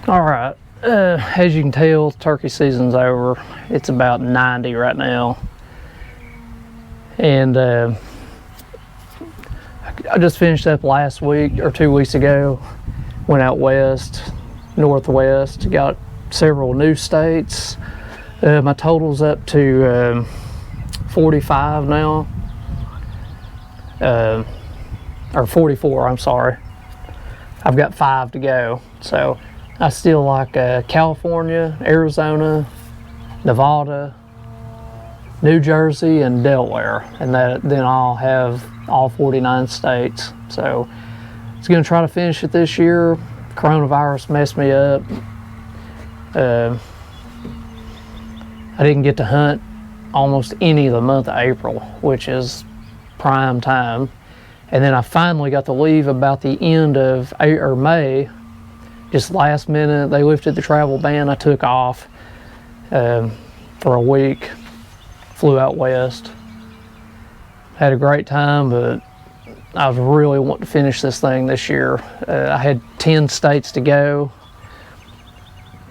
All right, as you can tell, turkey season's over. It's about 90 right now. And I just finished up last week or 2 weeks ago. Went out west, northwest, got several new states. My total's up to 45 now. Or 44, I'm sorry. I've got 5 to go. So I still like California, Arizona, Nevada, New Jersey, and Delaware, and then I'll have all 49 states. So I was going to try to finish it this year. Coronavirus messed me up. I didn't get to hunt almost any of the month of April, which is prime time. And then I finally got to leave about the end of May. Just last minute, they lifted the travel ban. I took off for a week, flew out west. Had a great time, but I was really wanting to finish this thing this year. I had 10 states to go,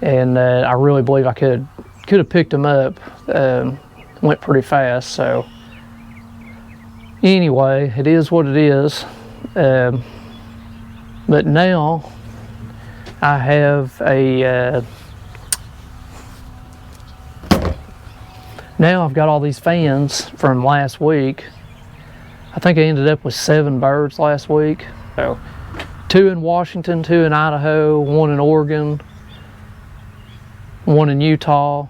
and I really believe I could have picked them up. Went pretty fast, so anyway, it is what it is. But now I have now I've got all these fans from last week. I think I ended up with 7 birds last week. So 2 in Washington, 2 in Idaho, 1 in Oregon, 1 in Utah,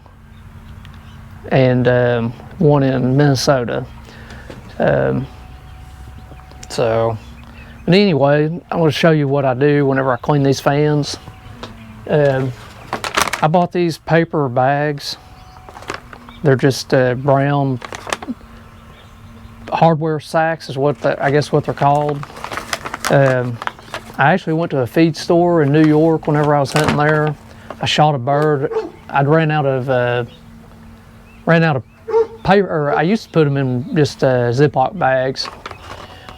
and 1 in Minnesota. But anyway, I'm going to show you what I do whenever I clean these fans. I bought these paper bags. They're just brown hardware sacks is I guess what they're called. I actually went to a feed store in New York whenever I was hunting there. I shot a bird. I'd ran out of paper, or I used to put them in just Ziploc bags.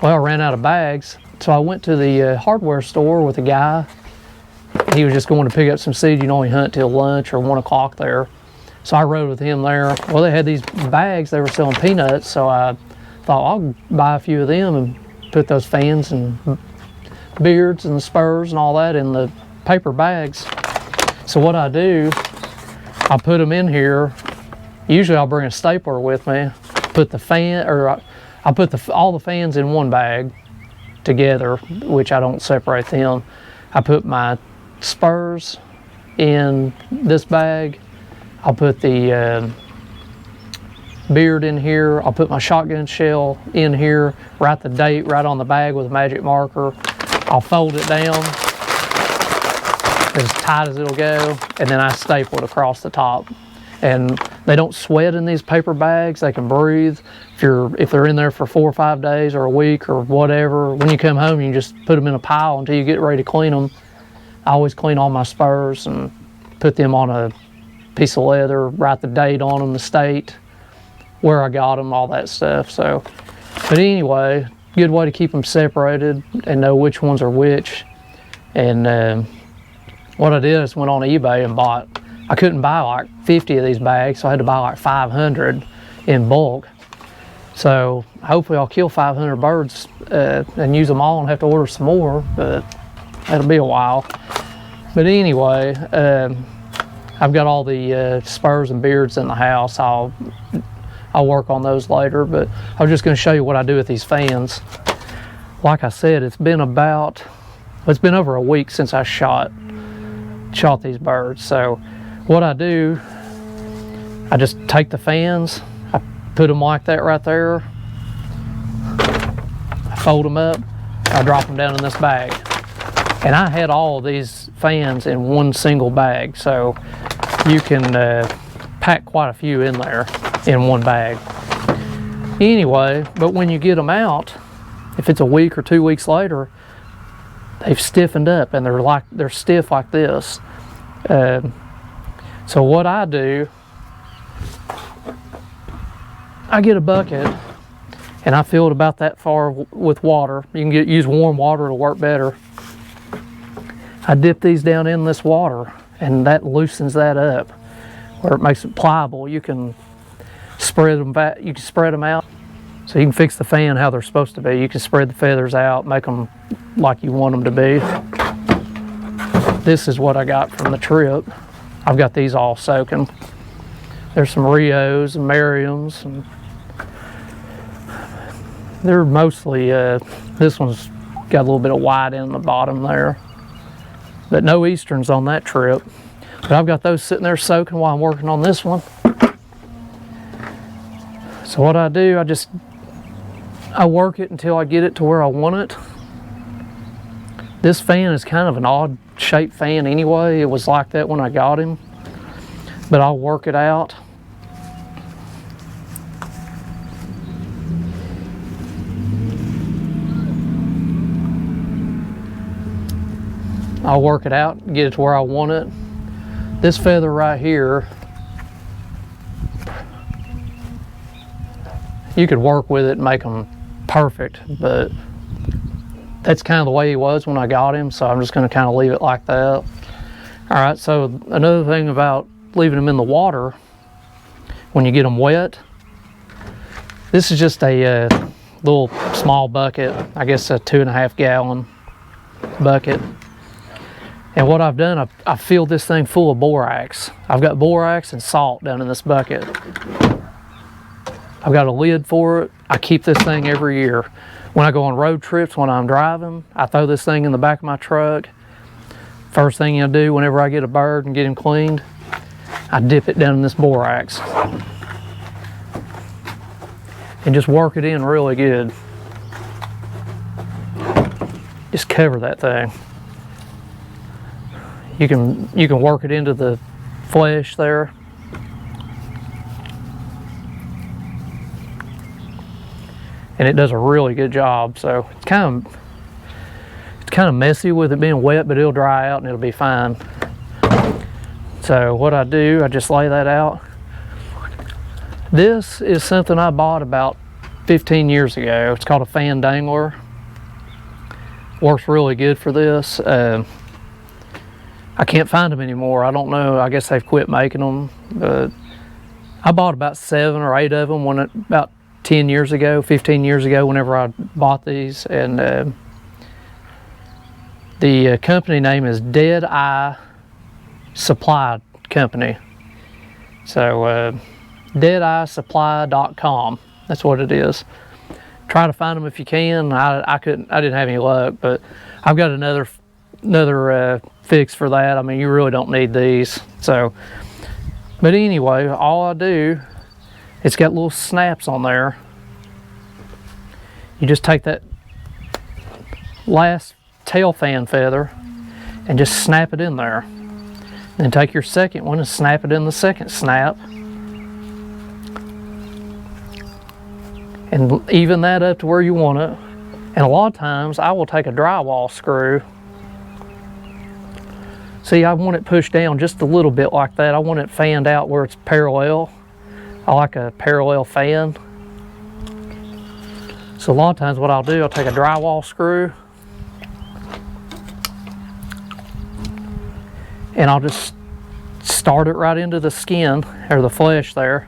Well, I ran out of bags, so I went to the hardware store with a guy. He was just going to pick up some seed. You know, he hunt till lunch or 1 o'clock there. So I rode with him there. Well, they had these bags. They were selling peanuts, so I thought I'll buy a few of them and put those fans and beards and the spurs and all that in the paper bags. So what I do, I put them in here. Usually I'll bring a stapler with me, put the fan, or I'll put all the fans in one bag together, which I don't separate them. I put my spurs in this bag. I'll put the beard in here. I'll put my shotgun shell in here, write the date right on the bag with a magic marker. I'll fold it down as tight as it'll go, and then I staple it across the top. And they don't sweat in these paper bags. They can breathe. If they're in there for 4 or 5 days or a week or whatever, when you come home, you can just put them in a pile until you get ready to clean them. I always clean all my spurs and put them on a piece of leather, write the date on them, the state, where I got them, all that stuff. So, but anyway, good way to keep them separated and know which ones are which. And what I did is went on eBay and bought. I couldn't buy like 50 of these bags, so I had to buy like 500 in bulk. So hopefully I'll kill 500 birds and use them all and have to order some more, but that'll be a while. But anyway, I've got all the spurs and beards in the house. I'll work on those later, but I was just going to show you what I do with these fans. Like I said, it's been over a week since I shot these birds. So what I do, I just take the fans, I put them like that right there, I fold them up, I drop them down in this bag. And I had all of these fans in one single bag, so you can pack quite a few in there in one bag. Anyway, but when you get them out, if it's a week or 2 weeks later, they've stiffened up and they're stiff like this. So what I do, I get a bucket and I fill it about that far with water. You can use warm water, it'll work better. I dip these down in this water, and that loosens that up, where it makes it pliable. You can spread them back, you can spread them out. So you can fix the fan how they're supposed to be. You can spread the feathers out, make them like you want them to be. This is what I got from the trip. I've got these all soaking. There's some Rios and Merriams, and they're mostly, this one's got a little bit of white in the bottom there, but no Easterns on that trip. But I've got those sitting there soaking while I'm working on this one. So what I do, I work it until I get it to where I want it. This fan is kind of an odd shaped fan anyway. It was like that when I got him, but I'll work it out. I'll work it out and get it to where I want it. This feather right here, you could work with it and make them perfect, but that's kind of the way he was when I got him, so I'm just going to kind of leave it like that. All right, so another thing about leaving them in the water when you get them wet, this is just a little small bucket, I guess a 2.5 gallon bucket. And what I've done, I've filled this thing full of borax. I've got borax and salt down in this bucket. I've got a lid for it. I keep this thing every year. When I go on road trips, when I'm driving, I throw this thing in the back of my truck. First thing I do whenever I get a bird and get him cleaned, I dip it down in this borax and just work it in really good. Just cover that thing. You can work it into the flesh there. And it does a really good job. So it's kind of messy with it being wet, but it'll dry out and it'll be fine. So what I do, I just lay that out. This is something I bought about 15 years ago. It's called a fan Dangler. Works really good for this. I can't find them anymore. I don't know. I guess they've quit making them. But I bought about 7 or 8 of them about 10 years ago, 15 years ago, whenever I bought these. And the company name is Dead Eye Supply Company. So deadeyesupply.com. That's what it is. Try to find them if you can. I didn't have any luck, but I've got another fix for that. I mean, you really don't need these. So, but anyway, all I do, it's got little snaps on there. You just take that last tail fan feather and just snap it in there. Then take your second one and snap it in the second snap. And even that up to where you want it. And a lot of times I will take a drywall screw. See, I want it pushed down just a little bit like that. I want it fanned out where it's parallel. I like a parallel fan. So a lot of times what I'll do, I'll take a drywall screw and I'll just start it right into the skin or the flesh there.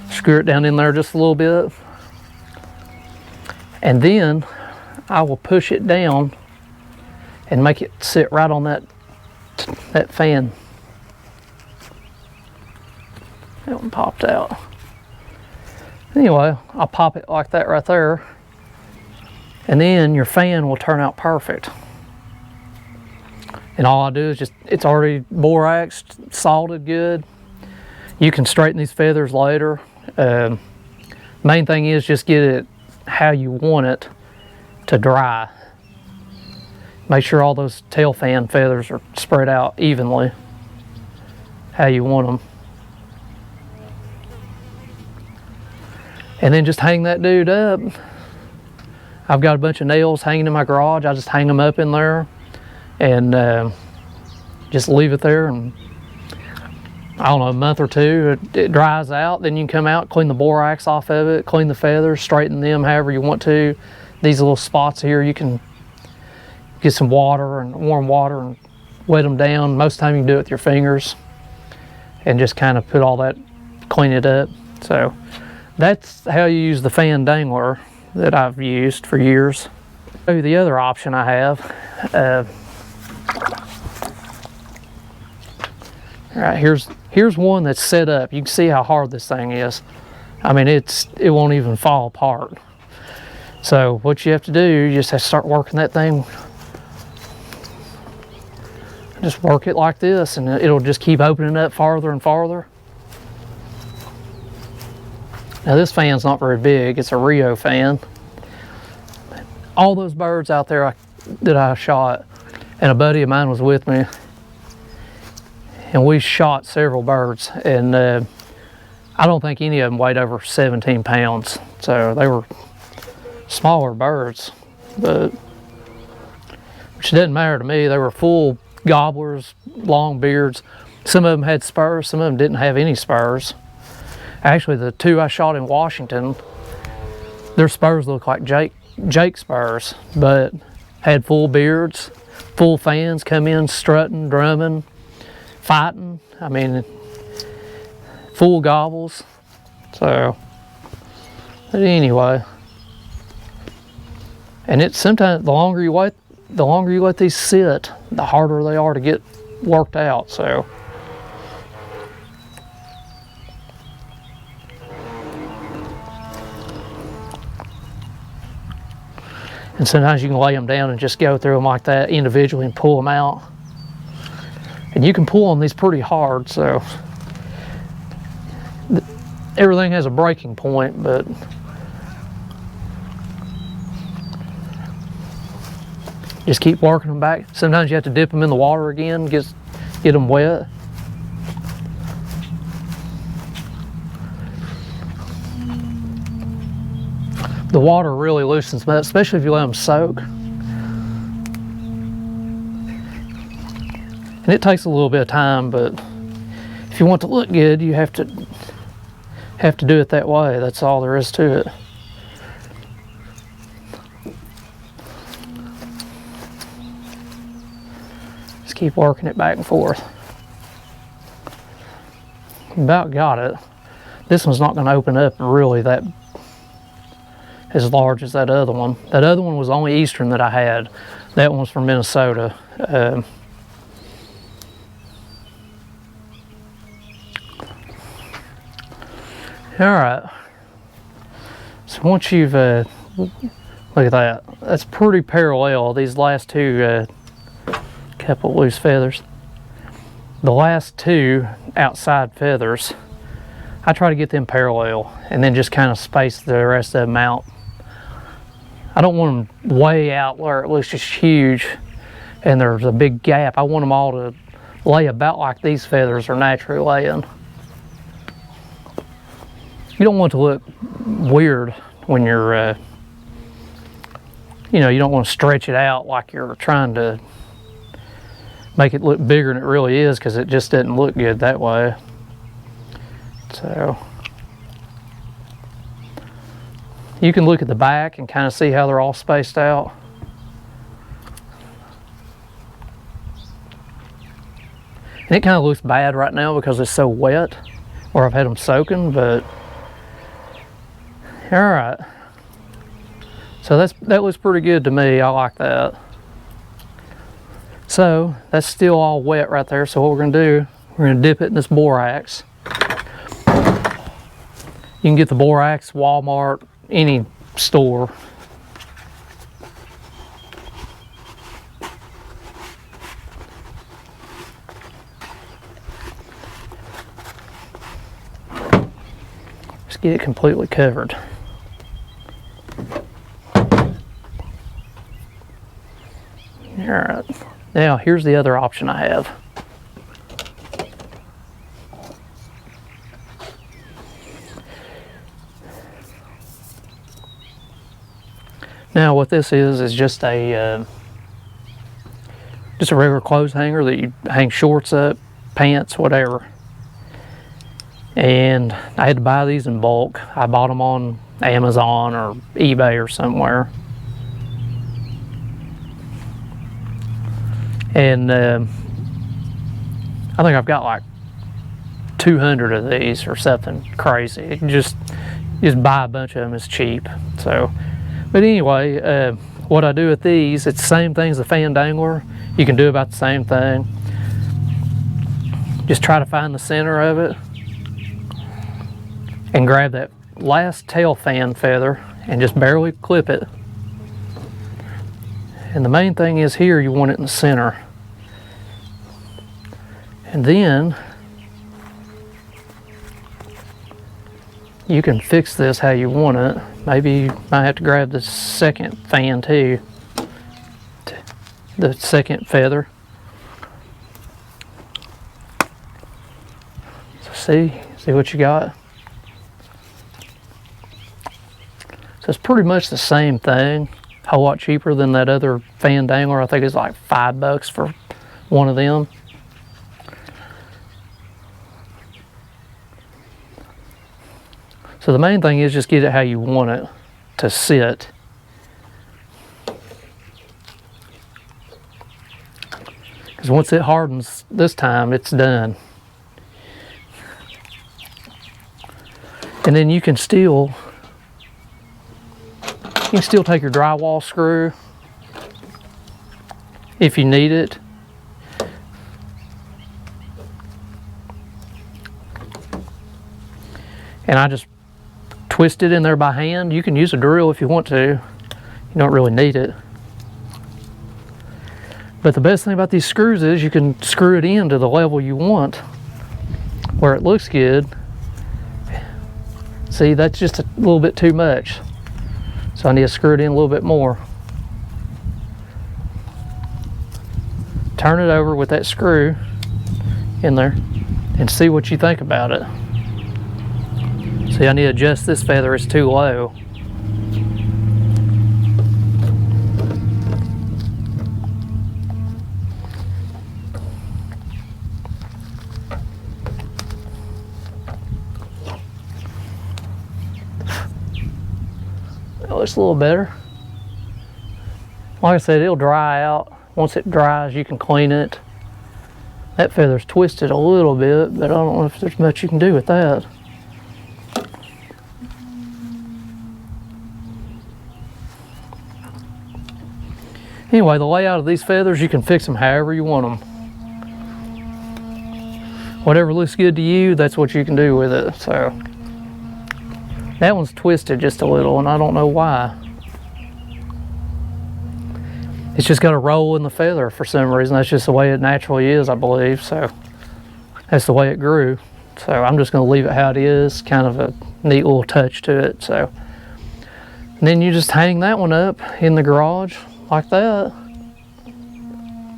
Screw it down in there just a little bit, and then I will push it down and make it sit right on that fan. That one popped out. Anyway, I'll pop it like that right there, and then your fan will turn out perfect. And all I do is it's already boraxed, salted good. You can straighten these feathers later. Main thing is just get it how you want it to dry. Make sure all those tail fan feathers are spread out evenly how you want them. And then just hang that dude up. I've got a bunch of nails hanging in my garage. I just hang them up in there and just leave it there and I don't know, a month or two, it dries out. Then you can come out, clean the borax off of it, clean the feathers, straighten them however you want to. These little spots here, you can get some water and warm water and wet them down. Most of the time you can do it with your fingers and just kind of put all that, clean it up. So that's how you use the fan dangler that I've used for years. So the other option I have, all right, here's one that's set up. You can see how hard this thing is. I mean, it won't even fall apart. So what you have to do, you just have to start working that thing. Just work it like this, and it'll just keep opening up farther and farther. Now this fan's not very big. It's a Rio fan. All those birds out there that I shot, and a buddy of mine was with me, and we shot several birds, and I don't think any of them weighed over 17 pounds. So they were smaller birds, but which didn't matter to me. They were full gobblers, long beards. Some of them had spurs, some of them didn't have any spurs. Actually, the two I shot in Washington, their spurs looked like Jake spurs, but had full beards, full fans, come in strutting, drumming, fighting. I mean, full gobbles. So, but anyway, and it's sometimes the longer you let these sit, the harder they are to get worked out. So, and sometimes you can lay them down and just go through them like that individually and pull them out. And you can pull on these pretty hard, so everything has a breaking point, but just keep working them back. Sometimes you have to dip them in the water again, get them wet. The water really loosens them up, especially if you let them soak. And it takes a little bit of time, but if you want to look good, you have to do it that way. That's all there is to it. Just keep working it back and forth. About got it. This one's not going to open up really that as large as that other one. That other one was the only Eastern that I had. That one was from Minnesota. All right. So once you've look at that, that's pretty parallel. These last two couple loose feathers. The last two outside feathers, I try to get them parallel and then just kind of space the rest of them out. I don't want them way out where it looks just huge and there's a big gap. I want them all to lay about like these feathers are naturally laying. You don't want it to look weird when you're, you know, you don't want to stretch it out like you're trying to make it look bigger than it really is, because it just doesn't look good that way. So you can look at the back and kind of see how they're all spaced out. And it kind of looks bad right now because it's so wet, or I've had them soaking, but all right. So that looks pretty good to me. I like that. So that's still all wet right there. So what we're gonna do, we're gonna dip it in this borax. You can get the borax, Walmart, any store. Just get it completely covered. All right, now here's the other option I have. Now what this is just a regular clothes hanger that you hang shorts up, pants, whatever. And I had to buy these in bulk. I bought them on Amazon or eBay or somewhere. And I think I've got like 200 of these or something crazy. You can just buy a bunch of them, it's cheap. So, but anyway, what I do with these, it's the same thing as the fan dangler. You can do about the same thing. Just try to find the center of it and grab that last tail fan feather and just barely clip it. And the main thing is here, you want it in the center. And then you can fix this how you want it. Maybe you might have to grab the second fan too, the second feather. So see what you got? So it's pretty much the same thing, a whole lot cheaper than that other fan dangler. I think it's like $5 for one of them. So the main thing is just get it how you want it to sit. Because once it hardens this time, it's done. And then you can still take your drywall screw if you need it. And I just twist it in there by hand. You can use a drill if you want to. You don't really need it. But the best thing about these screws is you can screw it in to the level you want, where it looks good. See, that's just a little bit too much. So I need to screw it in a little bit more. Turn it over with that screw in there and see what you think about it. See, I need to adjust this feather, it's too low. It looks a little better. Like I said, it'll dry out. Once it dries, you can clean it. That feather's twisted a little bit, but I don't know if there's much you can do with that. Anyway, the layout of these feathers, you can fix them however you want them. Whatever looks good to you, that's what you can do with it. So that one's twisted just a little, and I don't know why. It's just got a roll in the feather for some reason. That's just the way it naturally is, I believe. So that's the way it grew. So I'm just going to leave it how it is. Kind of a neat little touch to it. So and then you just hang that one up in the garage like that.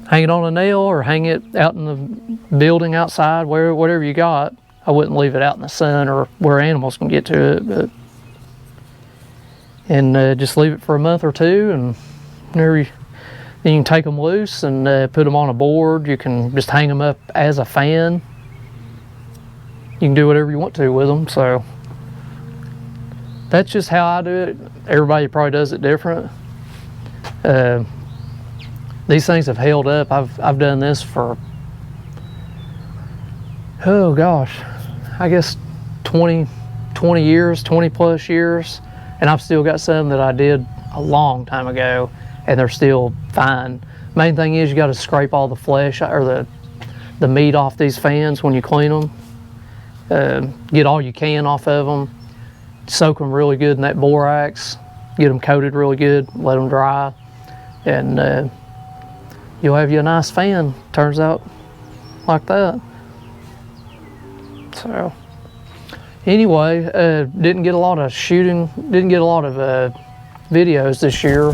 Hang it on a nail or hang it out in the building outside, whatever you got. I wouldn't leave it out in the sun or where animals can get to it, but and just leave it for a month or two, and whenever then you can take them loose and put them on a board. You can just hang them up as a fan. You can do whatever you want to with them. So that's just how I do it. Everybody probably does it different. These things have held up. I've done this for, oh gosh, I guess 20 years, 20 plus years, and I've still got some that I did a long time ago, and they're still fine. Main thing is you got to scrape all the flesh or the meat off these fans when you clean them. Get all you can off of them. Soak them really good in that borax. Get them coated really good. Let them dry, and you'll have you a nice fan. Turns out like that. So anyway, didn't get a lot of shooting, didn't get a lot of videos this year.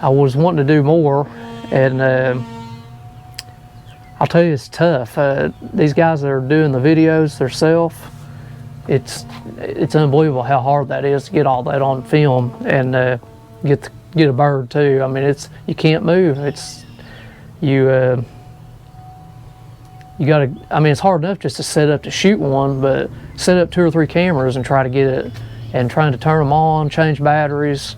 I was wanting to do more, and I'll tell you, it's tough. These guys that are doing the videos themselves, it's unbelievable how hard that is to get all that on film and get a bird too. I mean, you can't move. You gotta, I mean, it's hard enough just to set up to shoot one, but set up 2 or 3 cameras and try to get it, and trying to turn them on, change batteries.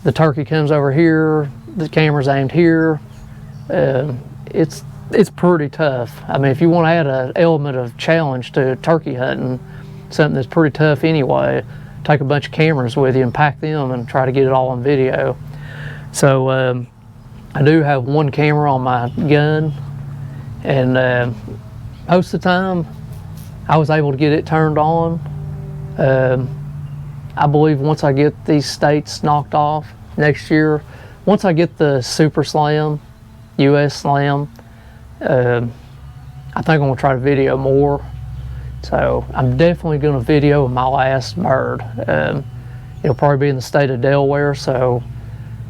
The turkey comes over here, the camera's aimed here. It's pretty tough. I mean, if you want to add an element of challenge to turkey hunting, something that's pretty tough anyway, take a bunch of cameras with you and pack them and try to get it all on video. So I do have 1 camera on my gun, and most of the time I was able to get it turned on. I believe once I get these states knocked off next year, once I get the Super Slam, US Slam, I think I'm gonna try to video more. So I'm definitely gonna video my last bird. It'll probably be in the state of Delaware, so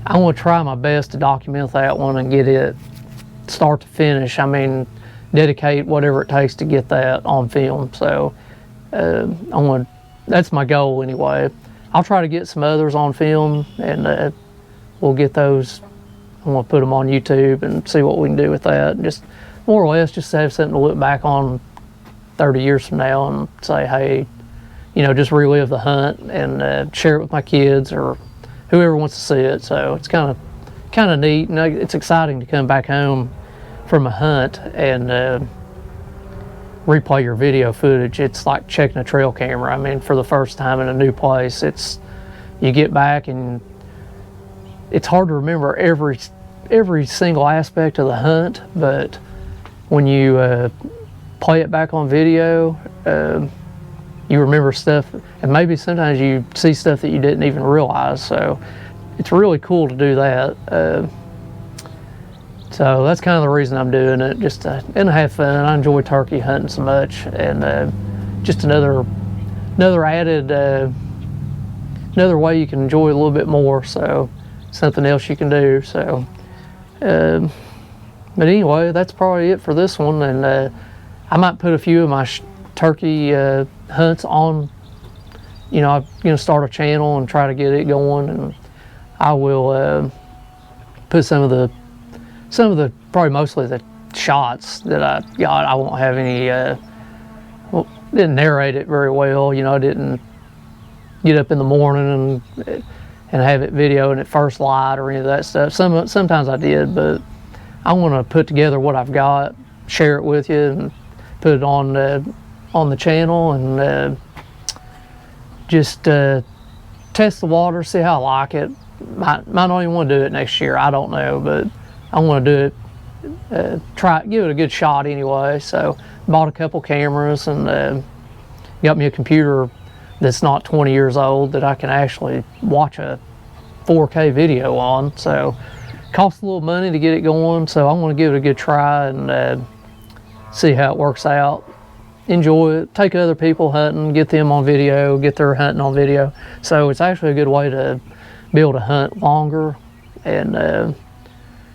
I'm gonna try my best to document that one and get it start to finish. I mean, dedicate whatever it takes to get that on film. So that's my goal anyway. I'll try to get some others on film, and we'll get those. I'm gonna put them on YouTube and see what we can do with that. And just more or less just have something to look back on 30 years from now and say, hey, you know, just relive the hunt and share it with my kids or whoever wants to see it. So it's kind of neat, and it's exciting to come back home from a hunt and replay your video footage. It's like checking a trail camera. I mean, for the first time in a new place, you get back and it's hard to remember every single aspect of the hunt, but when you play it back on video, you remember stuff, and maybe sometimes you see stuff that you didn't even realize. So it's really cool to do that. So that's kind of the reason I'm doing it, just to have fun. I enjoy turkey hunting so much, and just another added another way you can enjoy it a little bit more. So something else you can do. So but anyway, that's probably it for this one, and I might put a few of my turkey hunts on. You know, I'm gonna start a channel and try to get it going, and I will put some of the probably mostly the shots that I got. I won't have any didn't narrate it very well. You know, I didn't get up in the morning and have it video at first light or any of that stuff. Sometimes I did, but I want to put together what I've got, share it with you, and put it on the channel, and just test the water, see how I like it. Might not even want to do it next year, I don't know, but I want to do it, give it a good shot anyway. So bought a couple cameras and got me a computer that's not 20 years old that I can actually watch a 4K video on. So costs a little money to get it going, so I'm going to give it a good try and see how it works out. Enjoy it, take other people hunting, get them on video, get their hunting on video. So it's actually a good way to be able to hunt longer, and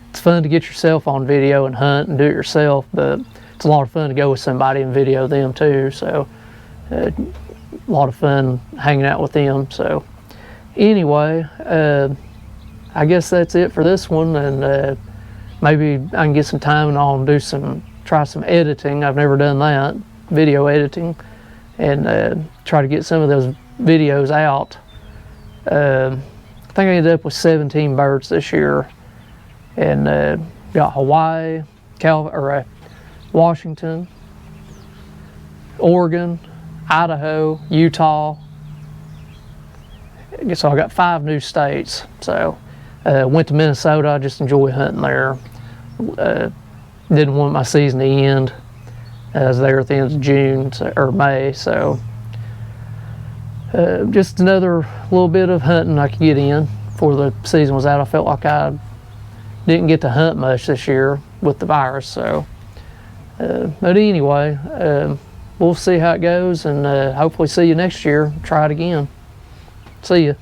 it's fun to get yourself on video and hunt and do it yourself, but it's a lot of fun to go with somebody and video them too. So a lot of fun hanging out with them. So anyway, I guess that's it for this one, and maybe I can get some time and I'll try some editing. I've never done that, video editing, and try to get some of those videos out. I think I ended up with 17 birds this year, and got Hawaii, Washington, Oregon, Idaho, Utah. So I got 5 new states. So went to Minnesota. I just enjoy hunting there. Didn't want my season to end. I was there at the end of June or May. So just another little bit of hunting I could get in before the season was out. I felt like I didn't get to hunt much this year with the virus. So, but anyway, we'll see how it goes, and hopefully see you next year. Try it again. See ya.